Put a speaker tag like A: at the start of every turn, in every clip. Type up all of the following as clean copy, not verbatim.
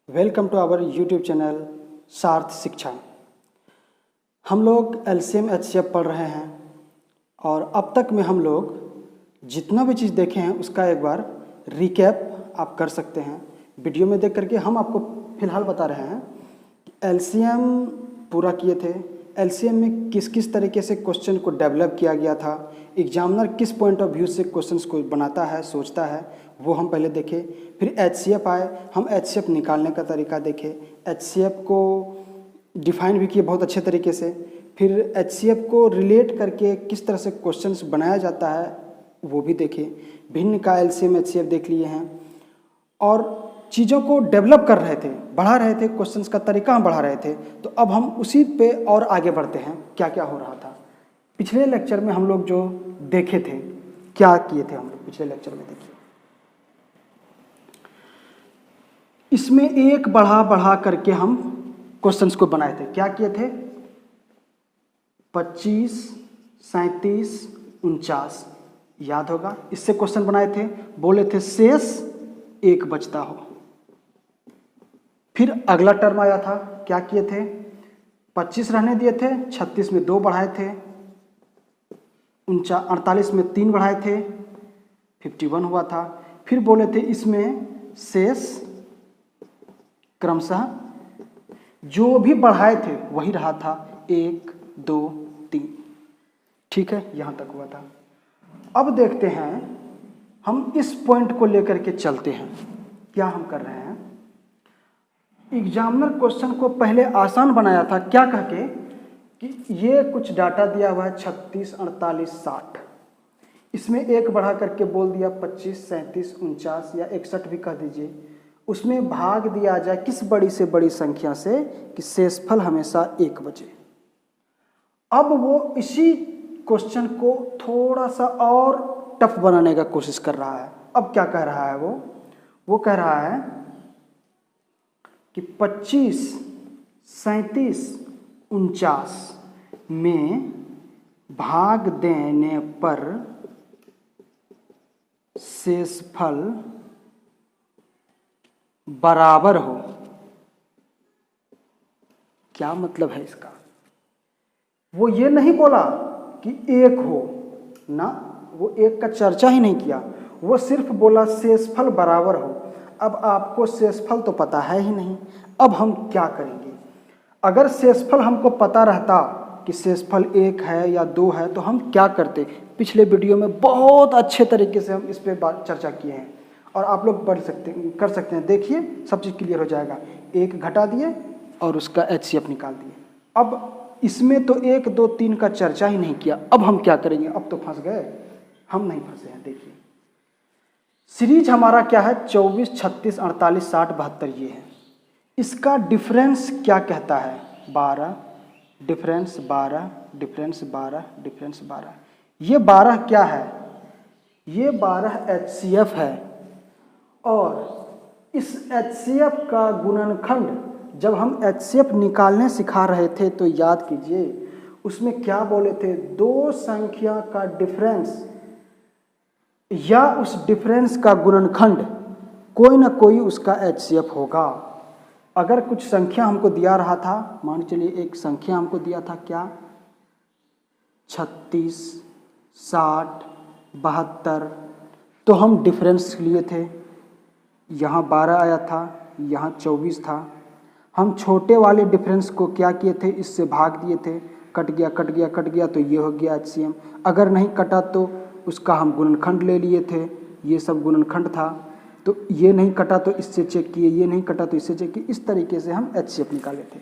A: Welcome to our YouTube channel Sarth Shiksha. हम लोग LCM HCF पढ़ रहे हैं और अब तक में हम लोग जितना भी चीज़ देखे हैं उसका एक बार रिकैप आप कर सकते हैं। वीडियो में देख करके हम आपको फ़िलहाल बता रहे हैं कि एलसीएम पूरा किए थे, एलसीएम में किस किस तरीके से क्वेश्चन को डेवलप किया गया था, एग्जामिनर किस पॉइंट ऑफ व्यू से क्वेश्चंस को बनाता है, सोचता है, वो हम पहले देखे। फिर एचसीएफ आए, हम एचसीएफ निकालने का तरीका देखे, एचसीएफ को डिफाइन भी किए बहुत अच्छे तरीके से। फिर एचसीएफ को रिलेट करके किस तरह से क्वेश्चंस बनाया जाता है वो भी देखे। भिन्न का एलसीएम एचसीएफ देख लिए हैं और चीज़ों को डेवलप कर रहे थे, बढ़ा रहे थे, क्वेश्चंस का तरीका हम बढ़ा रहे थे। तो अब हम उसी पे और आगे बढ़ते हैं, क्या क्या हो रहा था। पिछले लेक्चर में हम लोग जो देखे थे, क्या किए थे हम लोग पिछले लेक्चर में, देखिए इसमें एक बढ़ा करके हम क्वेश्चंस को बनाए थे। क्या किए थे? 25, 37, 49 याद होगा। इससे क्वेश्चन बनाए थे, बोले थे शेष एक बचता हो। फिर अगला टर्म आया था, क्या किए थे? 25 रहने दिए थे, 36 में 2 बढ़ाए थे, 48 में 3 बढ़ाए थे, 51 हुआ था। फिर बोले थे इसमें शेष क्रमशः जो भी बढ़ाए थे वही रहा था, 1, 2, 3। ठीक है, यहां तक हुआ था। अब देखते हैं, हम इस पॉइंट को लेकर के चलते हैं। क्या हम कर रहे हैं? एग्जामिनर क्वेश्चन को पहले आसान बनाया था, क्या कह के कि ये कुछ डाटा दिया हुआ है 36, 48, 60, इसमें एक बढ़ा करके बोल दिया 25, 37, 49 या 61 भी कह दीजिए। उसमें भाग दिया जाए किस बड़ी से बड़ी संख्या से कि शेषफल हमेशा 1 बचे। अब वो इसी क्वेश्चन को थोड़ा सा और टफ बनाने का कोशिश कर रहा है। अब क्या कह रहा है वो कह रहा है कि 25, 37, 49 में भाग देने पर शेषफल बराबर हो। क्या मतलब है इसका? वो ये नहीं बोला कि 1 हो ना, वो 1 का चर्चा ही नहीं किया, वो सिर्फ बोला शेषफल बराबर हो। अब आपको शेषफल तो पता है ही नहीं, अब हम क्या करेंगे? अगर शेषफल हमको पता रहता कि शेषफल 1 है या 2 है तो हम क्या करते? पिछले वीडियो में बहुत अच्छे तरीके से हम इस पे चर्चा किए हैं और आप लोग कर सकते हैं। देखिए, सब चीज़ क्लियर हो जाएगा। 1 घटा दिए और उसका एचसीएफ निकाल दिए। अब इसमें तो 1, 2, 3 का चर्चा ही नहीं किया। अब हम क्या करेंगे? अब तो फंस गए। हम नहीं फंसे हैं। देखिए सीरीज हमारा क्या है? 24, 36, 48, 60, 72 ये है। इसका डिफरेंस क्या कहता है? 12, डिफरेंस 12, डिफरेंस 12, डिफरेंस 12। ये 12 क्या है? ये 12 एचसीएफ है। और इस एचसीएफ का गुणनखंड जब हम एचसीएफ निकालने सिखा रहे थे तो याद कीजिए, उसमें क्या बोले थे? 2 संख्या का डिफरेंस या उस डिफरेंस का गुणनखंड कोई ना कोई उसका एचसीएफ होगा। अगर कुछ संख्या हमको दिया रहा था, मान चलिए एक संख्या हमको दिया था, क्या? 36, 60, 72, तो हम डिफरेंस लिए थे। यहाँ 12 आया था, यहाँ 24 था। हम छोटे वाले डिफरेंस को क्या किए थे? इससे भाग दिए थे, कट गया कट गया कट गया, तो ये हो गया एचसीएम। अगर नहीं कटा तो उसका हम गुणनखंड ले लिए थे, ये सब गुणनखंड था। तो ये नहीं कटा तो इससे चेक किए, ये नहीं कटा तो इससे चेक किए। इस तरीके से हम एचसीएफ निकाले थे।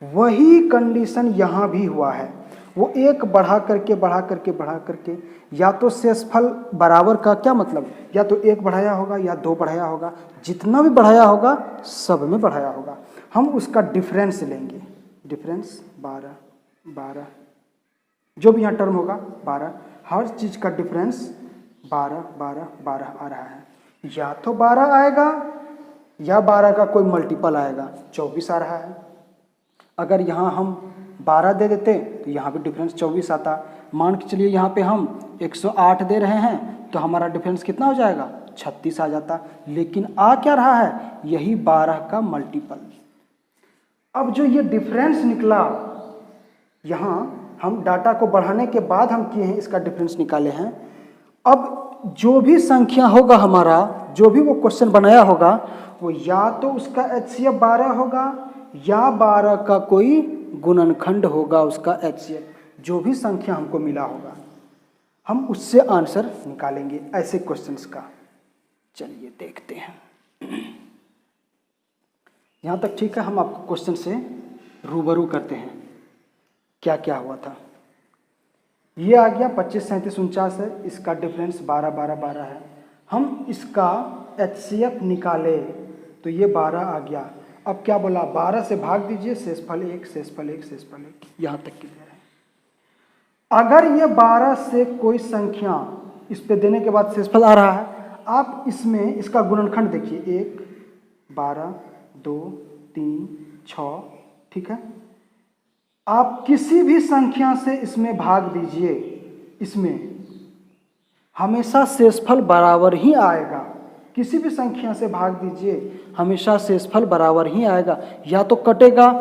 A: वही कंडीशन यहाँ भी हुआ है। वो 1 बढ़ा करके या तो शेषफल बराबर का क्या मतलब? या तो 1 बढ़ाया होगा या 2 बढ़ाया होगा। जितना भी बढ़ाया होगा सब में बढ़ाया होगा। हम उसका डिफरेंस लेंगे। डिफरेंस 12, 12, जो भी यहाँ टर्म होगा 12, हर चीज़ का डिफरेंस 12, 12, 12 आ रहा है। या तो 12 आएगा या 12 का कोई मल्टीपल आएगा, 24 आ रहा है। अगर यहाँ हम 12 दे देते तो यहाँ भी डिफरेंस 24 आता। मान के चलिए यहाँ पे हम 108 दे रहे हैं तो हमारा डिफरेंस कितना हो जाएगा? 36 आ जाता, लेकिन आ क्या रहा है, यही 12 का मल्टीपल। अब जो ये डिफरेंस निकला, यहाँ हम डाटा को बढ़ाने के बाद हम किए हैं, इसका डिफरेंस निकाले हैं। अब जो भी संख्या होगा हमारा, जो भी वो क्वेश्चन बनाया होगा, वो या तो उसका HCF 12 होगा या 12 का कोई गुणनखंड होगा उसका HCF। जो भी संख्या हमको मिला होगा हम उससे आंसर निकालेंगे ऐसे क्वेश्चंस का। चलिए देखते हैं, यहाँ तक ठीक है। हम आपको क्वेश्चन से रूबरू करते हैं क्या क्या हुआ था। ये आ गया 25, 37, 49 है, इसका डिफरेंस 12, 12, 12 है। हम इसका HCF निकाले तो ये 12 आ गया। अब क्या बोला, 12 से भाग दीजिए, शेषफल 1, शेषफल 1, शेषफल 1, यहाँ तक क्लियर है। अगर ये 12 से कोई संख्या इस पे देने के बाद शेषफल आ रहा है, आप इसमें इसका गुणनखंड देखिए, 1, 12, 2, 3, 6, ठीक है। आप किसी भी संख्या से इसमें भाग दीजिए, इसमें हमेशा शेषफल बराबर ही आएगा। किसी भी संख्या से भाग दीजिए, हमेशा शेषफल बराबर ही आएगा। या तो कटेगा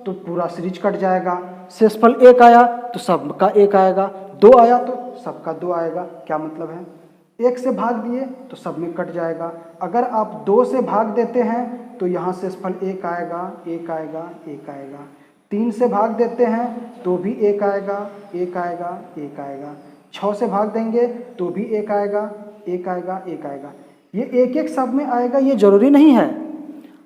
A: तो पूरा सीरीज कट जाएगा, शेषफल 1 आया तो सबका 1 आएगा, 2 आया तो सबका 2 आएगा। क्या मतलब है, 1 से भाग दिए तो सब में कट जाएगा। अगर आप 2 से भाग देते हैं तो यहाँ शेषफल 1 आएगा, 1 आएगा, 1 आएगा। 3 से भाग देते हैं तो भी 1 आएगा, 1 आएगा, 1 आएगा। 6 से भाग देंगे तो भी 1 आएगा, 1 आएगा, 1 आएगा। ये एक एक सब में आएगा ये जरूरी नहीं है।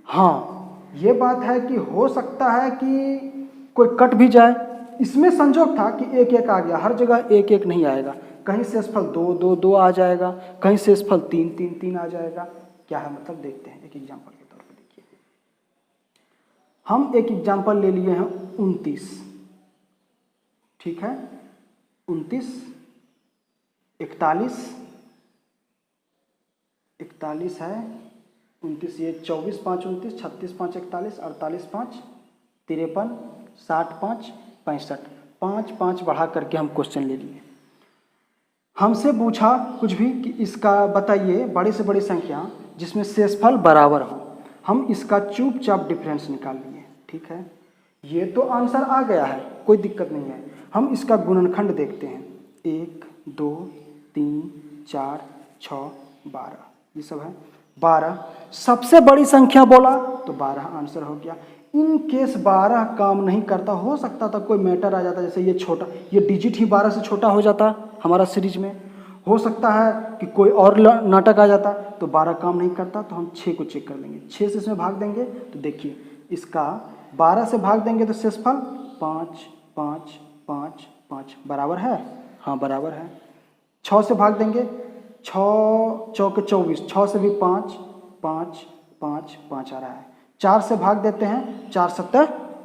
A: हाँ, ये बात है कि हो सकता है कि कोई कट भी जाए। इसमें संजोग था कि 1 1 आ गया, हर जगह 1 1 नहीं आएगा। कहीं शेषफल 2 2 2 आ जाएगा, कहीं शेषफल 3 3 3 आ जाएगा। क्या है मतलब, देखते हैं एक एग्जाम्पल के तौर पर। देखिए, हम एक एग्जाम्पल ले लिए हैं 29, ठीक है। 29, 41, 41 है, 29, ये 24 5 29, 36 5 41, 48 5 53, 60 5 65, 5 5 बढ़ा करके हम क्वेश्चन ले लिए। हमसे पूछा कुछ भी कि इसका बताइए बड़ी से बड़ी संख्या जिसमें शेषफल बराबर हो। हम इसका चुपचाप डिफरेंस निकाल लिए, ठीक है। ये तो आंसर आ गया है, कोई दिक्कत नहीं है। हम इसका गुणनखंड देखते हैं, 1 2 3 4 6 12, ये सब है 12। सबसे बड़ी संख्या बोला तो 12 आंसर हो गया। इन केस 12 काम नहीं करता, हो सकता था कोई मैटर आ जाता, जैसे ये छोटा, ये डिजिट ही 12 से छोटा हो जाता हमारा सीरीज में। हो सकता है कि कोई और नाटक आ जाता तो 12 काम नहीं करता, तो हम 6 को चेक कर लेंगे। 6 से इसमें भाग देंगे तो देखिए, इसका 12 से भाग देंगे तो शेषफल 5 5 5 5 बराबर है, हाँ बराबर है। 6 से भाग देंगे, 6 चौके 24, 6 से भी 5 5 5 5 आ रहा है। 4 से भाग देते हैं, 4 7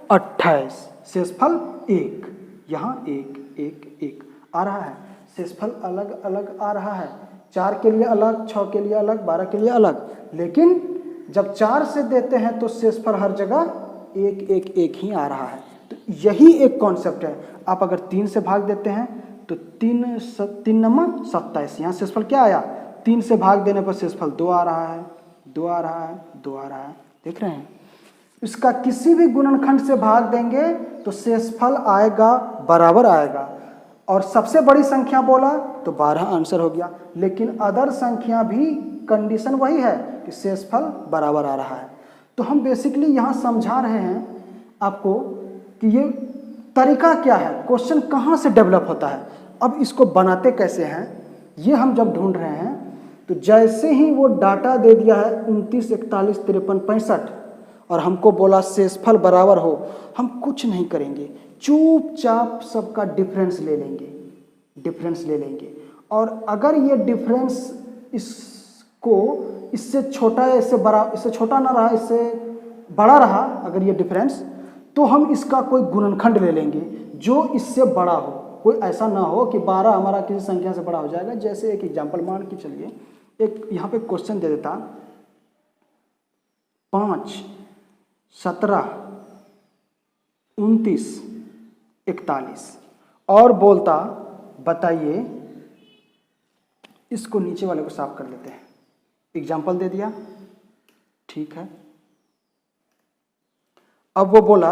A: 28, शेषफल 1, यहाँ 1 1 1 आ रहा है। शेषफल अलग अलग आ रहा है, 4 के लिए अलग, 6 के लिए अलग, 12 के लिए अलग। लेकिन जब 4 से देते हैं तो शेषफल हर जगह 1 1 1 ही आ रहा है। तो यही एक कॉन्सेप्ट है। आप अगर 3 से भाग देते हैं तो 3 9 27, यहाँ शेषफल क्या आया, 3 से भाग देने पर शेषफल 2 आ रहा है, 2 आ रहा है, 2 आ रहा है, देख रहे हैं। इसका किसी भी गुणनखंड से भाग देंगे तो शेषफल आएगा, बराबर आएगा। और सबसे बड़ी संख्या बोला तो 12 आंसर हो गया। लेकिन अदर संख्या भी कंडीशन वही है कि शेषफल बराबर आ रहा है। तो हम बेसिकली यहाँ समझा रहे हैं आपको कि ये तरीका क्या है, क्वेश्चन कहाँ से डेवलप होता है। अब इसको बनाते कैसे हैं ये हम जब ढूंढ रहे हैं, तो जैसे ही वो डाटा दे दिया है 29 41 53 65 और हमको बोला शेषफल बराबर हो, हम कुछ नहीं करेंगे, चुपचाप सबका डिफरेंस ले लेंगे, डिफरेंस ले लेंगे। और अगर ये डिफरेंस इसको इससे छोटा या इससे बड़ा, इससे छोटा ना रहा, इससे बड़ा रहा अगर ये डिफरेंस, तो हम इसका कोई गुणनखंड ले लेंगे जो इससे बड़ा हो। कोई ऐसा ना हो कि 12 हमारा किसी संख्या से बड़ा हो जाएगा। जैसे एक एग्जांपल मान के चलिए, एक यहाँ पे क्वेश्चन दे देता 5 17 29 41 और बोलता बताइए, इसको नीचे वाले को साफ कर लेते हैं, एग्जाम्पल दे दिया, ठीक है। अब वो बोला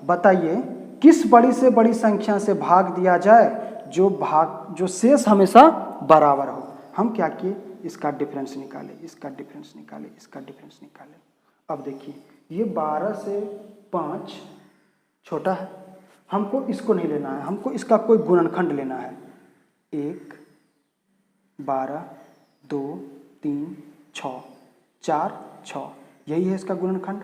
A: बताइए किस बड़ी से बड़ी संख्या से भाग दिया जाए जो शेष हमेशा बराबर हो। हम क्या किए, इसका डिफरेंस निकाले, इसका डिफरेंस निकाले, इसका डिफरेंस निकाले। अब देखिए ये 12 से 5 छोटा है, हमको इसको नहीं लेना है, हमको इसका कोई गुणनखंड लेना है। 1, 12, 2, 3, 6, 4, 6, यही है इसका गुणनखंड।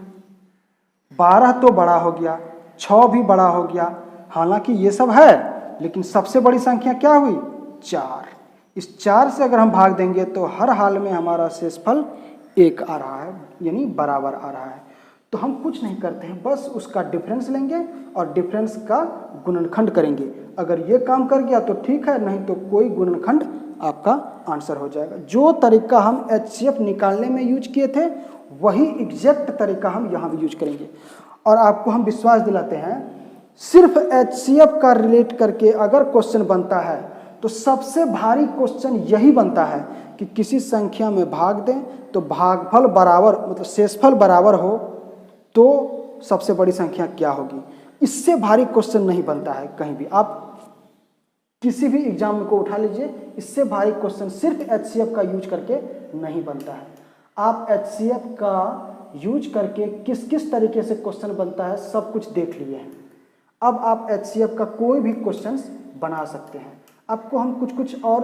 A: 12 तो बड़ा हो गया, 6 भी बड़ा हो गया, हालांकि ये सब है, लेकिन सबसे बड़ी संख्या क्या हुई, 4। इस 4 से अगर हम भाग देंगे तो हर हाल में हमारा शेषफल 1 आ रहा है, यानी बराबर आ रहा है। तो हम कुछ नहीं करते हैं, बस उसका डिफरेंस लेंगे और डिफरेंस का गुणनखंड करेंगे। अगर ये काम कर गया तो ठीक है, नहीं तो कोई गुणनखंड आपका आंसर हो जाएगा। जो तरीका हम HCF निकालने में यूज किए थे वही एग्जैक्ट तरीका हम यहाँ भी यूज करेंगे। और आपको हम विश्वास दिलाते हैं, सिर्फ HCF का रिलेट करके अगर क्वेश्चन बनता है तो सबसे भारी क्वेश्चन यही बनता है कि किसी संख्या में भाग दें तो भागफल बराबर, मतलब शेषफल बराबर हो तो सबसे बड़ी संख्या क्या होगी। इससे भारी क्वेश्चन नहीं बनता है कहीं भी। आप किसी भी एग्जाम को उठा लीजिए, इससे भारी क्वेश्चन सिर्फ HCF का यूज करके नहीं बनता है। आप HCF का यूज करके किस किस तरीके से क्वेश्चन बनता है सब कुछ देख लिए हैं। अब आप HCF का कोई भी क्वेश्चन बना सकते हैं। आपको हम कुछ और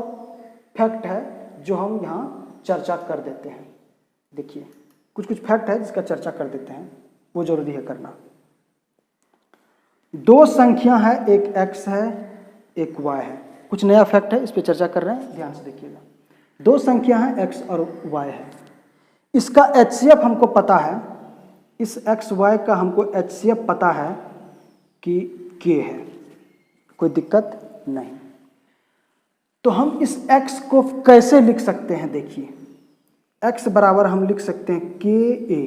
A: फैक्ट है जो हम यहाँ चर्चा कर देते हैं। देखिए कुछ फैक्ट है जिसका चर्चा कर देते हैं, वो जरूरी है करना। 2 संख्या है, एक x है एक y है। कुछ नया फैक्ट है, इस पे चर्चा कर रहे हैं, ध्यान से देखिएगा। 2 संख्या है x और y है, इसका HCF हमको पता है, इस x y का हमको HCF पता है कि k है, कोई दिक्कत नहीं। तो हम इस x को कैसे लिख सकते हैं, देखिए x बराबर हम लिख सकते हैं KA,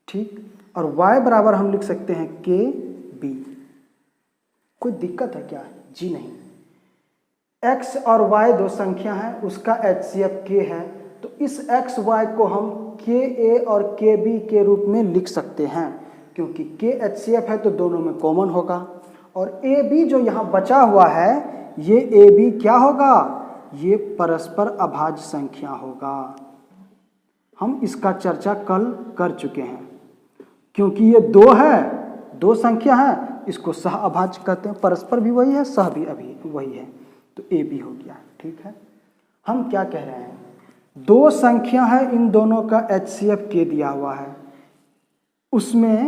A: ठीक, और y बराबर हम लिख सकते हैं KB। कोई दिक्कत है क्या, जी नहीं। x और y 2 संख्या है, उसका HCF k है, तो इस x y को हम KA और KB के रूप में लिख सकते हैं, क्योंकि k HCF है तो दोनों में कॉमन होगा। और AB जो यहाँ बचा हुआ है, ये AB क्या होगा, ये परस्पर अभाज्य संख्या होगा। हम इसका चर्चा कल कर चुके हैं, क्योंकि ये 2 है, 2 संख्या है, इसको सह अभाज्य कहते हैं, परस्पर भी वही है, सह भी अभी वही है, तो AB हो गया, ठीक है। हम क्या कह रहे हैं, 2 संख्या है, इन दोनों का HCF k दिया हुआ है, उसमें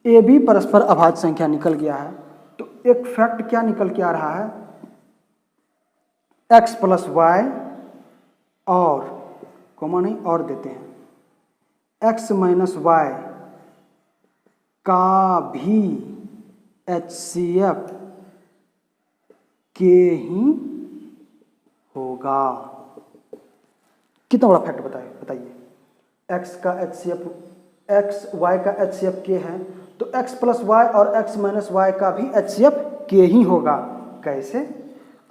A: AB परस्पर अभाज्य संख्या निकल गया है। तो एक फैक्ट क्या निकल के आ रहा है, x प्लस y और कॉमन नहीं और देते हैं x माइनस y का भी HCF के ही होगा। कितना बड़ा फैक्ट बताइए। x का HCF, x y का HCF के है, तो x प्लस y और x माइनस y का भी HCF के ही होगा। कैसे,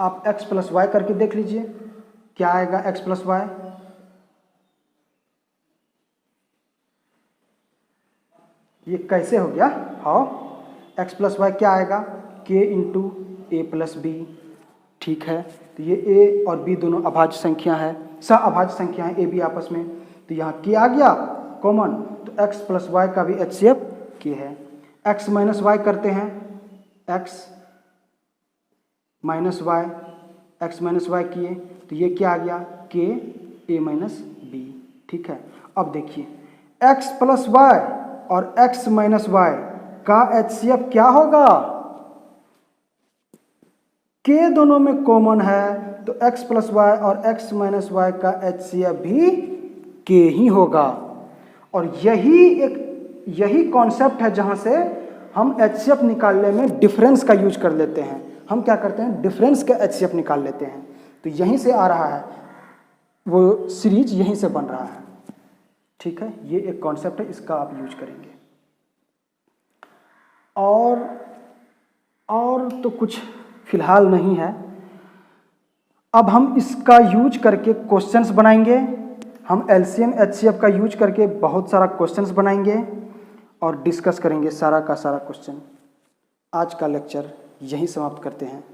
A: आप x प्लस y करके देख लीजिए, क्या आएगा x प्लस y, ये कैसे हो गया, हाउ, x प्लस वाई क्या आएगा, k इंटू ए प्लस बी, ठीक है। तो ये a और b दोनों अभाज्य संख्या है, सह अभाज्य संख्या है a b आपस में, तो यहाँ k आ गया कॉमन, तो x प्लस वाई का भी HCF k है। x माइनस वाई करते हैं, x minus y, x minus y किए, तो ये क्या आ गया, k a माइनस b, ठीक है। अब देखिए x प्लस वाई और x माइनस वाई का HCF क्या होगा, k दोनों में कॉमन है, तो x प्लस वाई और x माइनस वाई का HCF भी k ही होगा। और यही कॉन्सेप्ट है जहां से हम HCF निकालने में डिफरेंस का यूज कर लेते हैं। हम क्या करते हैं, डिफरेंस का HCF निकाल लेते हैं, तो यहीं से आ रहा है, वो सीरीज यहीं से बन रहा है, ठीक है। ये एक कॉन्सेप्ट है, इसका आप यूज करेंगे। और तो कुछ फिलहाल नहीं है। अब हम इसका यूज करके क्वेश्चंस बनाएंगे, हम एलसीएम एचसीएफ का यूज करके बहुत सारा क्वेश्चंस बनाएंगे और डिस्कस करेंगे सारा का सारा क्वेश्चन। आज का लेक्चर यहीं समाप्त करते हैं।